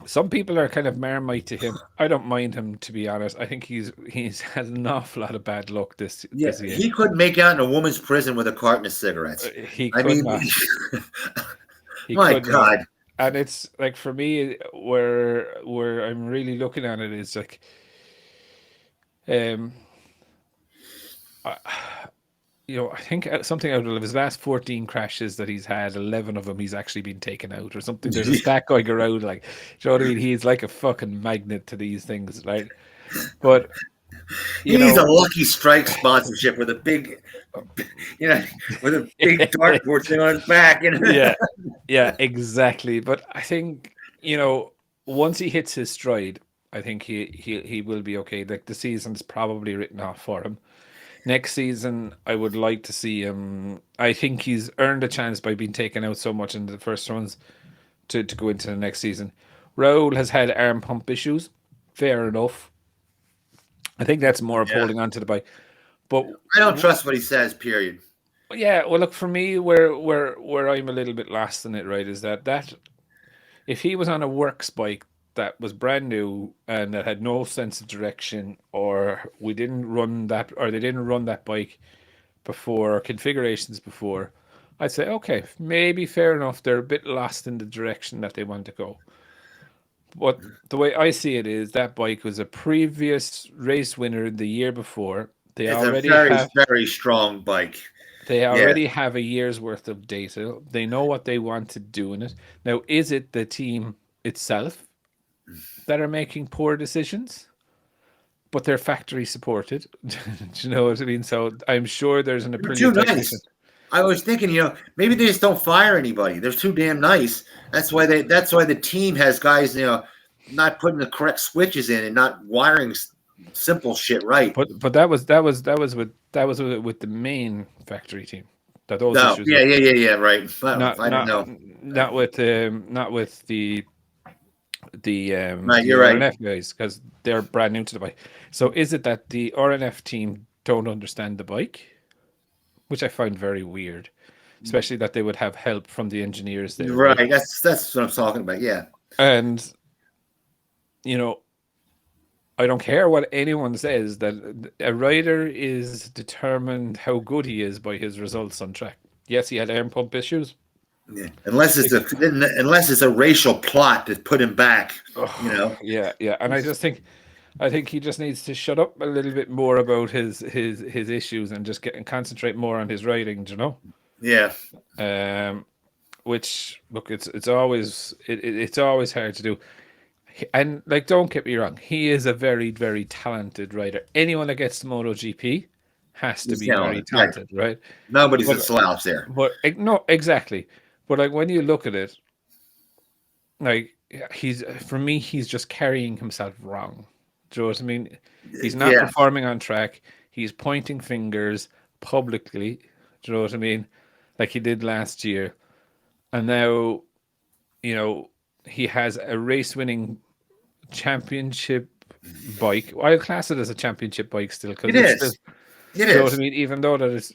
Some people are kind of Marmite to him. I don't mind him, to be honest. I think he's had an awful lot of bad luck this year. He couldn't make out in a woman's prison with a carton of cigarettes. He could not. My God. Not. And it's like for me, where I'm really looking at it is like, I think something out of his last 14 crashes that he's had, 11 of them he's actually been taken out or something. There's a stat going around, like, do you know what I mean? He's like a fucking magnet to these things, right? But he needs a Lucky Strike sponsorship with a big, with a big dartboard thing on his back. Yeah, exactly. But I think once he hits his stride, I think he will be okay. Like the season's probably written off for him. Next season, I would like to see him. I think he's earned a chance by being taken out so much in the first runs to go into the next season. Raul has had arm pump issues. Fair enough. I think that's more of holding on to the bike. But I don't trust what he says, period. Yeah, well, look, for me, where I'm a little bit lost in it, right, is that if he was on a works bike that was brand new and that had no sense of direction, or they didn't run that bike before, or configurations before, I'd say, okay, maybe fair enough. They're a bit lost in the direction that they want to go. But the way I see it is that bike was a previous race winner the year before. It's already a very strong bike. They already have a year's worth of data. They know what they want to do in it. Now, is it the team itself that are making poor decisions? But they're factory supported. Do you know what I mean? So I'm sure there's an Aprilia technician. I was thinking, maybe they just don't fire anybody. They're too damn nice. That's why the team has guys, not putting the correct switches in and not wiring simple shit right. But that was with the main factory team. That those issues. Right. I don't know. Not with the you're RNF right. guys, because they're brand new to the bike. So is it that the RNF team don't understand the bike? Which I find very weird, especially that they would have help from the engineers there. Right. That's what I'm talking about. Yeah. And I don't care what anyone says, that a rider is determined how good he is by his results on track. Yes, he had arm pump issues. Yeah. Unless it's a racial plot to put him back. Yeah. And I think he just needs to shut up a little bit more about his issues and just concentrate more on his riding, Yeah. Which, look, it's always hard to do. And don't get me wrong, he is a very, very talented rider. Anyone that gets to MotoGP has to be very talented, right? Nobody's a slouch there. But no, exactly. But when you look at it, he's just carrying himself wrong. Do you know what I mean? He's not performing on track. He's pointing fingers publicly. Do you know what I mean? Like he did last year. And now, he has a race-winning championship bike. I'll class it as a championship bike still. It is. You know what I mean? Even though that is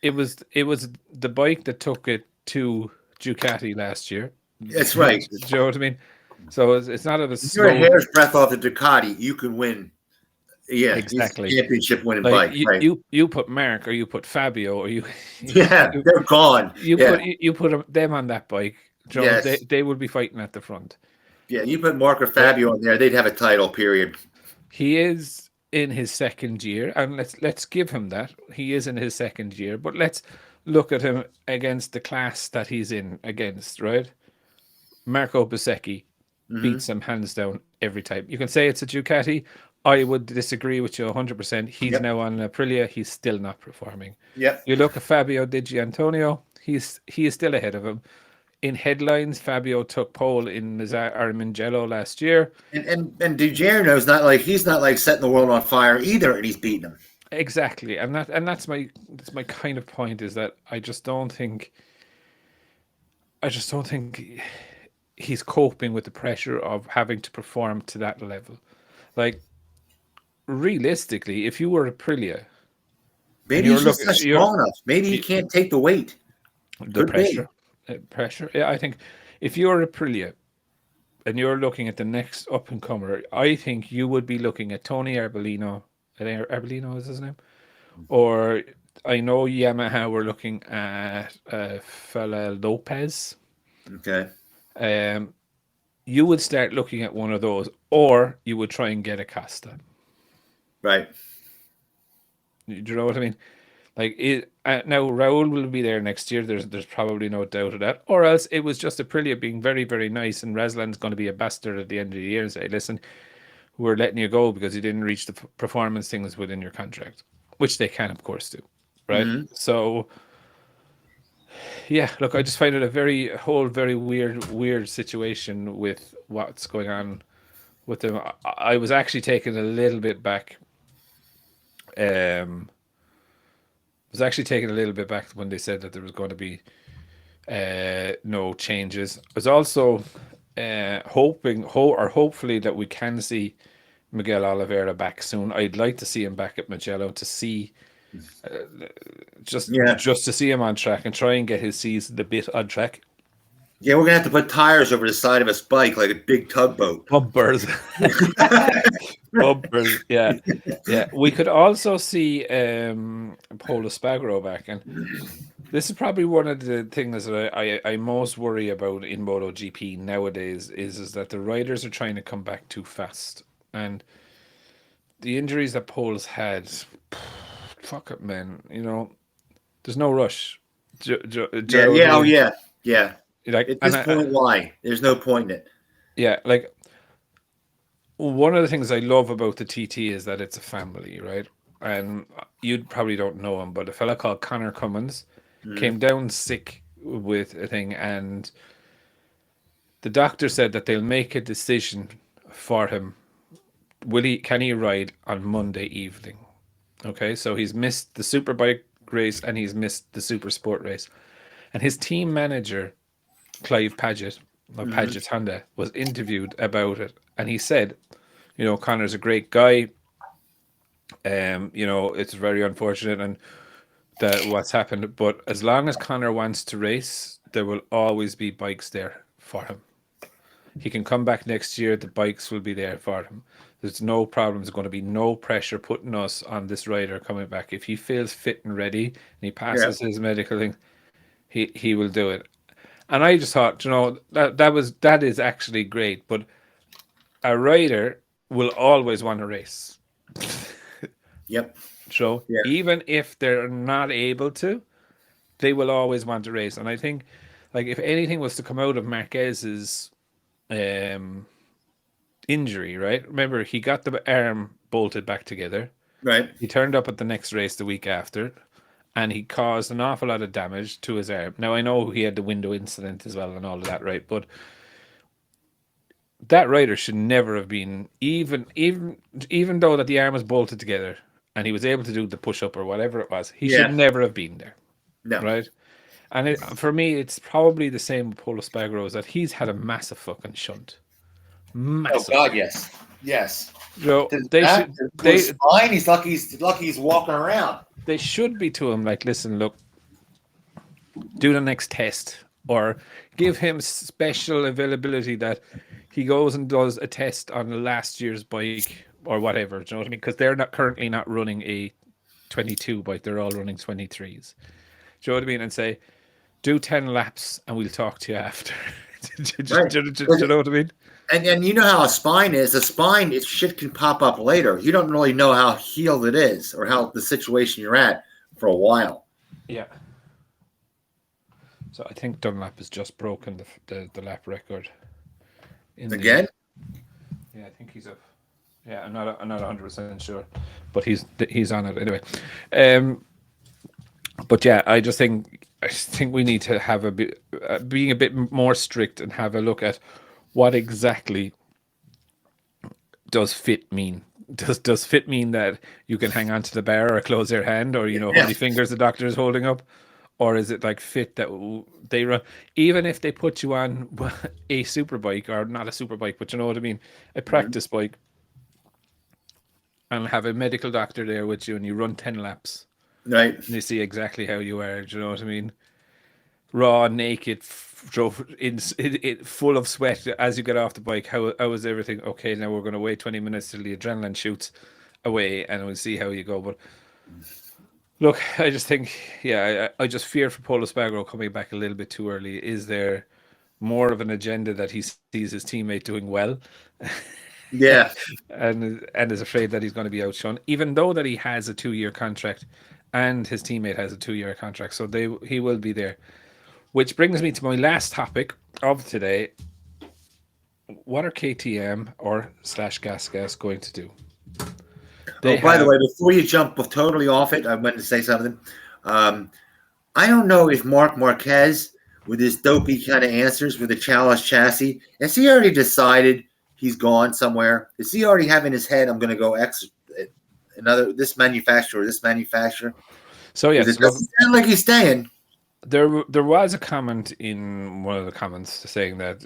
it was the bike that took it to Ducati last year. That's right. Do you know what I mean? So it's not a slow... You're a hair's breadth off the Ducati. You can win. Yeah, exactly. Championship winning bike. You put Mark or you put Fabio or you. Yeah, they're gone. You put them on that bike. Yes. They will be fighting at the front. Yeah, you put Mark or Fabio on there, they'd have a title. Period. He is in his second year, and let's give him that. He is in his second year, but let's look at him against the class that he's in against, right? Marco Bezzecchi beats him hands down every time. You can say it's a Ducati. I would disagree with you 100%. He's now on Aprilia. He's still not performing. Yep. You look at Fabio Di Giannantonio. He is still ahead of him. In headlines, Fabio took pole in Mugello last year. And Di Giannanto's not like he's not like setting the world on fire either, and he's beating him. Exactly, and that's my kind of point, is that I just don't think he's coping with the pressure of having to perform to that level. Like, realistically, if you were Aprilia, maybe he's just not strong enough. Maybe he can't take the weight. The pressure. Yeah, I think if you're Aprilia and you're looking at the next up and comer, I think you would be looking at Tony Arbolino. Arbolino is his name, or I know Yamaha were looking at fella Lopez. Okay. You would start looking at one of those, or you would try and get a Costa. Right. Do you know what I mean? Like, now Raul will be there next year. There's probably no doubt of that. Or else it was just Aprilia being very, very nice, and Resland's going to be a bastard at the end of the year and say, listen, we're letting you go because you didn't reach the performance things within your contract, which they can, of course, do. Right? So, yeah, look, I just find it a very weird situation with what's going on with them. I was actually taken a little bit back. When they said that there was going to be no changes. I was also hopefully that we can see Miguel Oliveira back soon. I'd like to see him back at Mugello to see just to see him on track and try and get his season a bit on track. Yeah, we're gonna have to put tires over the side of his bike like a big tugboat. Bumpers. Bumpers. Yeah. We could also see Polo Spagro back, and this is probably one of the things that I most worry about in MotoGP nowadays is that the riders are trying to come back too fast, and the injuries that Pole's had. Fuck it, man. You know, there's no rush. Yeah. Like, at this point, why? There's no point in it. Yeah, like, one of the things I love about the TT is that it's a family, right? And you probably don't know him, but a fella called Connor Cummins came down sick with a thing, and the doctor said that they'll make a decision for him. Can he ride on Monday evening? Okay, so he's missed the Superbike race and he's missed the Super Sport race. And his team manager, Clive Paget, of Paget Honda, was interviewed about it. And he said, you know, Connor's a great guy. You know, it's very unfortunate and that what's happened. But as long as Connor wants to race, there will always be bikes there for him. He can come back next year. The bikes will be there for him. There's no problem. There's going to be no pressure putting us on this rider coming back. If he feels fit and ready and he passes his medical thing, he will do it. And I just thought, you know, that is actually great. But a rider will always want to race. Yep. So even if they're not able to, they will always want to race. And I think, like, if anything was to come out of Marquez's injury, right? Remember, he got the arm bolted back together. Right. He turned up at the next race the week after, and he caused an awful lot of damage to his arm. Now, I know he had the window incident as well and all of that, right? But that rider should never have been, even though that the arm was bolted together and he was able to do the push-up or whatever it was, he should never have been there. No. Right? And for me, it's probably the same with Polo Spagro, is that he's had a massive fucking shunt. Massive. Oh God, yes. Yes. So fine. He's lucky he's walking around. They should be to him like, listen, look, do the next test, or give him special availability that he goes and does a test on last year's bike or whatever. Do you know what I mean? Because they're currently not running a 22 bike; they're all running 23s. Do you know what I mean? And say, do 10 laps, and we'll talk to you after. Right. Do you know what I mean? And you know how a spine is. A spine, shit can pop up later. You don't really know how healed it is or how the situation you're at for a while. Yeah. So I think Dunlap has just broken the lap record. Again? Yeah, I think he's up. Yeah, I'm not 100% sure, but he's on it anyway. But yeah, I think we need to have a bit being a bit more strict and have a look at what exactly does fit mean. Does fit mean that you can hang on to the bar or close your hand, or how many fingers the doctor is holding up, or is it like fit that they run? Even if they put you on a super bike, or not a super bike, but you know what I mean, a practice bike, and have a medical doctor there with you, and you run 10 laps, right? And you see exactly how you are. Do you know what I mean? Raw, naked, drove in full of sweat as you get off the bike. How is everything? Okay, now we're going to wait 20 minutes till the adrenaline shoots away, and we'll see how you go. But look, I just think, I just fear for Polo Spagro coming back a little bit too early. Is there more of an agenda that he sees his teammate doing well? Yeah, and is afraid that he's going to be outshone, even though that he has a 2-year contract, and his teammate has a 2-year contract, so he will be there. Which brings me to my last topic of today. What are KTM or /GasGas going to do? By the way, before you jump totally off it, I wanted to say something. I don't know if Marc Marquez, with his dopey kind of answers with the Chalice chassis, has he already decided he's gone somewhere? Is he already have in his head, I'm going to go this manufacturer? So yes, it doesn't sound like he's staying. There was a comment in one of the comments saying that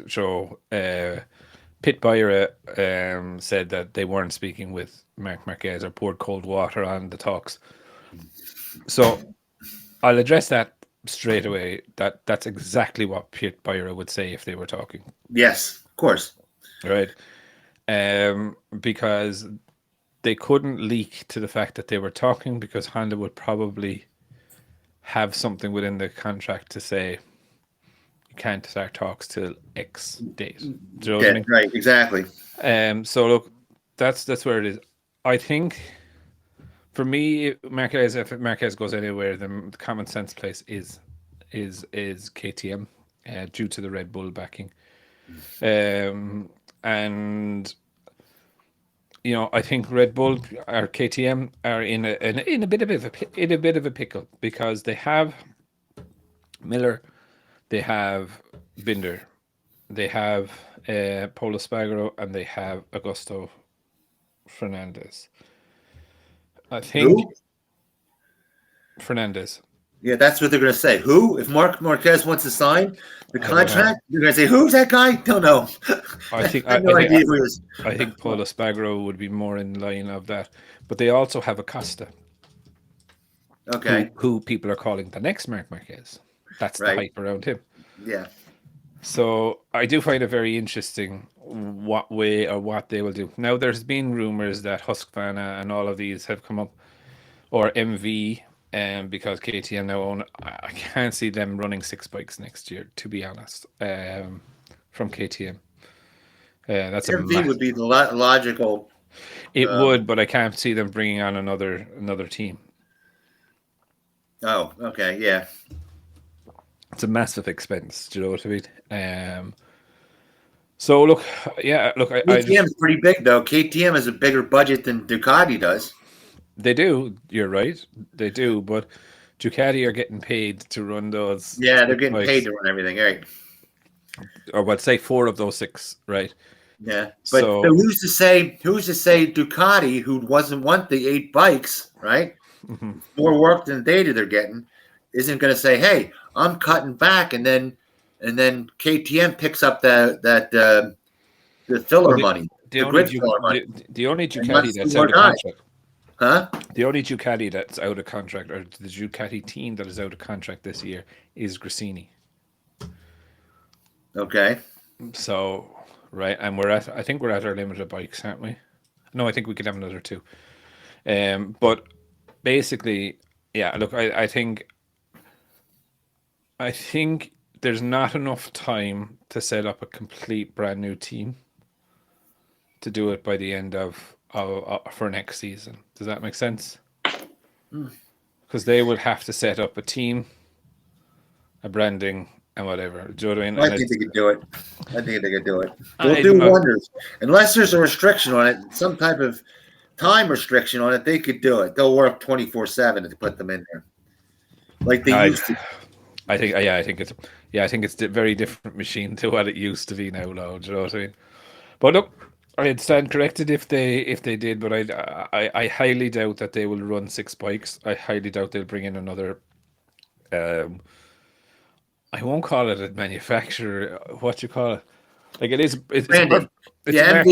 Pit Byra said that they weren't speaking with Marc Marquez or poured cold water on the talks. So I'll address that straight away. That's exactly what Pit Byra would say if they were talking. Yes, of course. Right. Because they couldn't leak to the fact that they were talking, because Honda would probably have something within the contract to say you can't start talks till X date. Do you know what I mean? Right, exactly. So look, that's where it is. I think for me, if Marquez goes anywhere, then the common sense place is KTM, due to the Red Bull backing, and I think Red Bull or KTM are in a bit of a pickle, because they have Miller, they have Binder, they have Polo Spagro, and they have Augusto Fernandez. I think Fernandez. Yeah, that's what they're going to say. Who? If Marc Marquez wants to sign the contract, they're going to say, "Who's that guy?" Don't know. I think I have no idea who it is. I think Polo Spagro would be more in line of that, but they also have Acosta. Okay. Who people are calling the next Marc Marquez. That's the hype around him. Yeah. So I do find it very interesting what way or what they will do. Now, there's been rumors that Husqvarna and all of these have come up, or MV, because KTM now own. I can't see them running 6 bikes next year, to be honest. From KTM, that's MV would be the logical. It would, but I can't see them bringing on another team. Oh, okay, yeah. It's a massive expense. Do you know what I mean? So look, KTM is pretty big though. KTM has a bigger budget than Ducati does. They do. You're right. They do, but Ducati are getting paid to run those. Yeah, they're getting paid to run everything, right? Or say 4 of those 6, right? Yeah, but who's to say Ducati, who doesn't want the 8 bikes, right? Mm-hmm. More work than data they're getting, isn't going to say, "Hey, I'm cutting back," and then KTM picks up the filler money, the grid filler money. The only Ducati that's out of contract, huh? The only Ducati that's out of contract, or the Ducati team that is out of contract this year, is Gresini. Okay. So. Right, and I think we're at our limit of bikes, aren't we? No, I think we could have another 2. But basically, yeah. Look, I think there's not enough time to set up a complete brand new team to do it by the end of for next season. Does that make sense? Because they would have to set up a team, a branding, and whatever. Do you know what I mean? I think they could do it. They'll do wonders. Unless there's a restriction on it, some type of time restriction on it, they could do it. They'll work 24/7 to put them in there, like they used to. I think it's a very different machine to what it used to be now. Though, do you know what I mean? But look, I'd stand corrected if they did, but I highly doubt that they will run 6 bikes. I highly doubt they'll bring in another. I won't call it a manufacturer. What you call it? Like it is. It's MV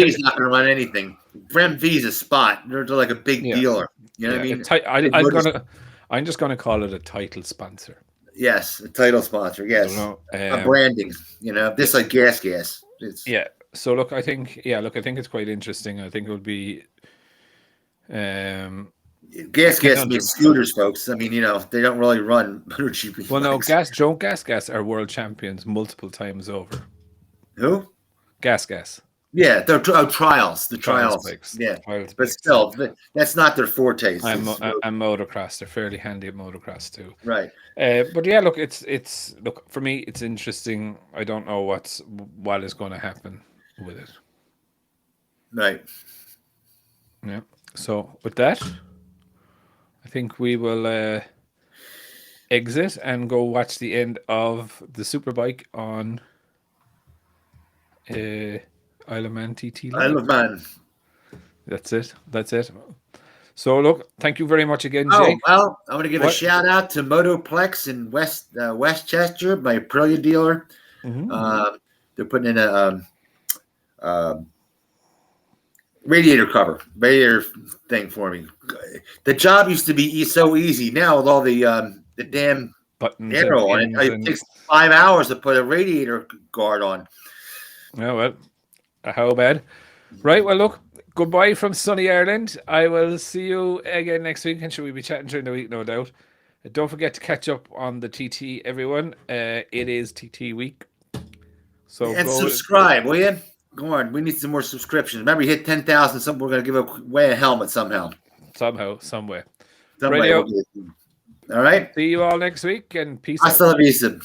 is not going to run anything. MV is a spot. They're like a big dealer. You know what I mean? I'm just gonna call it a title sponsor. Yes, a title sponsor. Yes, a branding. This like gas. Yeah. So look, I think it's quite interesting. I think it would be. Gas means scooters, folks. I mean, they don't really run MotoGP. Well, no, Gas are world champions multiple times over. Who? Gas. Yeah, they're trials. The trials. Bikes. Yeah, trials but still, that's not their forte. And motocross. They're fairly handy at motocross too. Right. But yeah, look, it's for me, it's interesting. I don't know what is going to happen with it. Right. Yeah. So with that, I think we will exit and go watch the end of the Superbike on Isle of Man TT. Isle of Man. That's it. So look, thank you very much again, Jake. Well, I want to give a shout out to Motoplex in Westchester, my Aprilia dealer. Mm-hmm. They're putting in a radiator thing for me. The job used to be so easy. Now with all the damn buttons arrow on it, it takes 5 hours to put a radiator guard on. Oh, well, how bad? Right, well, look, goodbye from sunny Ireland. I will see you again next week, and shall we be chatting during the week, no doubt. Don't forget to catch up on the TT, everyone. It is TT week. So subscribe, will you? Go on. We need some more subscriptions. Remember, you hit 10,000, we're going to give away a helmet somehow. Somehow, some way. All right. See you all next week, and peace out. Hasta la vista.